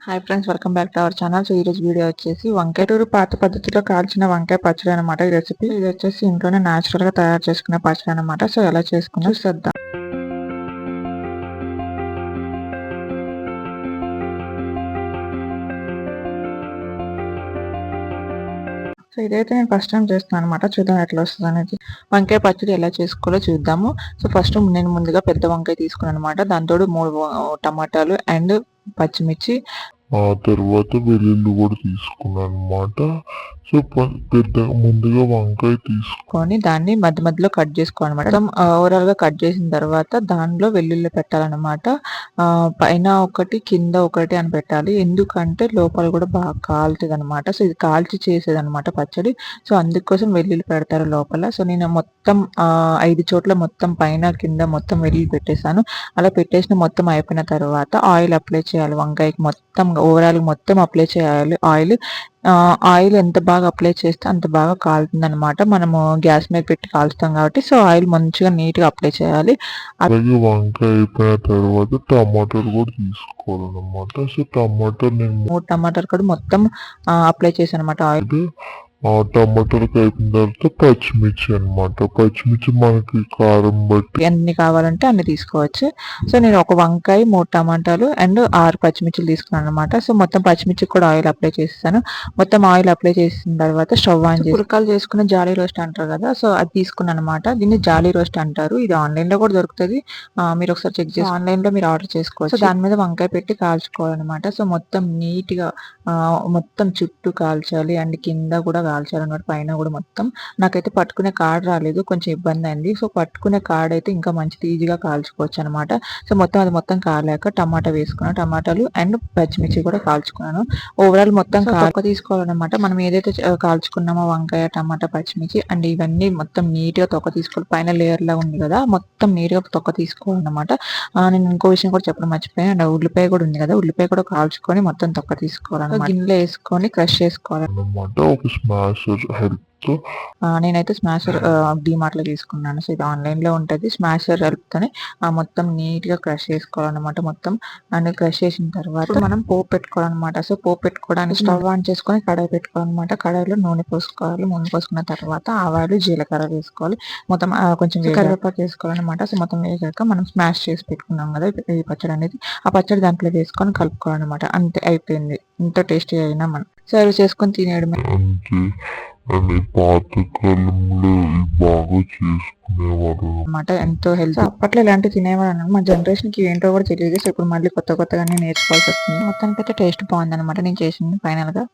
Hi friends, welcome back to our channel. So ఈరోజు video వచ్చేసి వంకాయ పాత పద్ధతిలో కాల్చిన వంకాయ పచ్చడి అనమాట. ఈ రెసిపీ ఇది వచ్చేసి ఇంట్లోనే న్యాచురల్ గా తయారు చేసుకునే పచ్చడి అనమాట. సో ఎలా చేసుకున్నా చూద్దాం. సో ఇదైతే నేను ఫస్ట్ టైం చేస్తున్నాను అనమాట. చూద్దాం ఎట్లా వస్తుంది అనేది. వంకాయ పచ్చడి ఎలా చేసుకోవాలో చూద్దాము. సో ఫస్ట్ నేను ముందుగా పెద్ద వంకాయ తీసుకున్నాను అనమాట. దాంతో 3 టమాటాలు అండ్ పచ్చిమిర్చి, ఆ తర్వాత వెల్లుల్లి కూడా తీసుకున్నాను అనమాట. సో ముందుగా వంకాయ తీసుకొని దాన్ని మధ్య మధ్యలో కట్ చేసుకోవాలన్నమాట. ఓవరాల్ గా కట్ చేసిన తర్వాత దానిలో వెల్లుల్లి పెట్టాలన్నమాట. పైన ఒకటి కింద ఒకటి అని పెట్టాలి. ఎందుకంటే లోపల కూడా బాగా కాలుతుంది అనమాట. సో ఇది కాల్చి చేసేది అనమాట పచ్చడి. సో అందుకోసం వెల్లుల్లి పెడతారు లోపల. సో నేను మొత్తం 5 చోట్ల మొత్తం పైన కింద మొత్తం వెల్లుల్లి పెట్టేశాను. అలా పెట్టేసిన మొత్తం అయిపోయిన తర్వాత ఆయిల్ అప్లై చేయాలి. వంకాయకి మొత్తం ఓవరాల్ మొత్తం అప్లై చేయాలి ఆయిల్. ఆయిల్ ఎంత బాగా అప్లై చేస్తే అంత బాగా కాలుతుంది అనమాట. మనము గ్యాస్ మీద పెట్టి కాల్చుతాం కాబట్టి సో ఆయిల్ మంచిగా నీట్ గా అప్లై చేయాలి. అలాగే వంకాయ అయిపోయిన తర్వాత టమాటాలు కూడా తీసుకోవాలన్నమాట. సో నేను 3 టమాటాలు కూడా మొత్తం అప్లై చేశాను అనమాట ఆయిల్. టమాటాలు అయిపోయిన తర్వాత పచ్చిమిర్చి అనమాట. పచ్చిమిర్చి మనకి కారం బట్టి ఎన్ని కావాలంటే అన్ని తీసుకోవచ్చు. సో నేను ఒక వంకాయ 3 టమాటాలు అండ్ 6 పచ్చిమిర్చిలు తీసుకున్నాను అనమాట. సో మొత్తం పచ్చిమిర్చికి కూడా ఆయిల్ అప్లై చేసేసాను. మొత్తం ఆయిల్ అప్లై చేసిన తర్వాత స్టవ్ ఆన్ చేసి పుల్కాలు చేసుకున్న జాలీ రోస్ట్ అంటారు కదా, సో అది తీసుకున్నాను అనమాట. దీన్ని జాలీ రోస్ట్ అంటారు. ఇది ఆన్లైన్ లో కూడా దొరుకుతుంది. మీరు ఒకసారి చెక్ చేసి ఆన్లైన్ లో మీరు ఆర్డర్ చేసుకోవచ్చు. దాని మీద వంకాయ పెట్టి కాల్చుకోవాలన్నమాట. సో మొత్తం నీట్ గా మొత్తం చుట్టూ కాల్చాలి అండ్ కింద కూడా కాల్చాలన్నమాట. పైన కూడా మొత్తం. నాకైతే పట్టుకునే కార్డ్ రాలేదు, కొంచెం ఇబ్బంది అయింది. సో పట్టుకునే కార్డ్ అయితే ఇంకా మంచిది, ఈజీగా కాల్చుకోవచ్చు అనమాట. సో అది మొత్తం కాలాక టమాటా వేసుకున్నాను. టమాటాలు అండ్ పచ్చిమిర్చి కూడా కాల్చుకున్నాను. ఓవరాల్ మొత్తం తొక్క తీసుకోవాలన్నమాట. మనం ఏదైతే కాల్చుకున్నామో వంకాయ, టమాటా, పచ్చిమిర్చి అండ్ ఇవన్నీ మొత్తం నీట్ గా తొక్క తీసుకోవాలి. పైన లేయర్ లా ఉంది కదా, మొత్తం నీట్ గా తొక్క తీసుకోవాలన్నమాట. నేను ఇంకో విషయం కూడా చెప్పడం మర్చిపోయాను. అండ్ ఉల్లిపాయ కూడా ఉంది కదా, ఉల్లిపాయ కూడా కాల్చుకొని మొత్తం తొక్క తీసుకోవాలన్నమాట. గిన్నెలో వేసుకొని క్రష్ చేసుకోవాలన్నమాట. నేనైతే స్మాషర్ డిమార్ట్ లో తీసుకున్నాను. సో ఇది ఆన్లైన్ లో ఉంటది. స్మాషర్ హెల్ప్తోనే మొత్తం నీట్ గా క్రష్ చేసుకోవాలన్నమాట. మొత్తం అండ్ క్రష్ చేసిన తర్వాత మనం పోపు పెట్టుకోవాలన్నమాట. సో పోపు పెట్టుకోవడానికి స్టవ్ ఆన్ చేసుకొని కడాయి పెట్టుకోవాలన్నమాట. కడాయిలో నూనె పోసుకోవాలి. నూనె పోసుకున్న తర్వాత ఆవాలు, జీలకర్ర వేసుకోవాలి. మొత్తం కొంచెం కరివేపాకు వేసుకోవాలన్నమాట. సో మొత్తం వేసాక మనం స్మాష్ చేసి పెట్టుకున్నాం కదా ఈ పచ్చడి అనేది, ఆ పచ్చడి దాంట్లో వేసుకొని కలుపుకోవాలన్నమాట. అంతే, అయిపోయింది. ఎంతో టేస్టీ అయినా మనం సర్వ్ చేసుకొని తినేయడమే. పాతకాలంలో బాగా చేసుకునేవారు అన్నమాట. ఎంతో హెల్త్. అప్పట్లో ఇలాంటివి తినేవారు అన్నమాట. మా జనరేషన్ కి ఏంటో కూడా తెలియదు. సో ఇప్పుడు మళ్ళీ కొత్తగా నేర్చుకోవాల్సి వస్తుంది. మొత్తానికి అయితే టేస్ట్ బాగుంది అనమాట నేను చేసింది ఫైనల్ గా.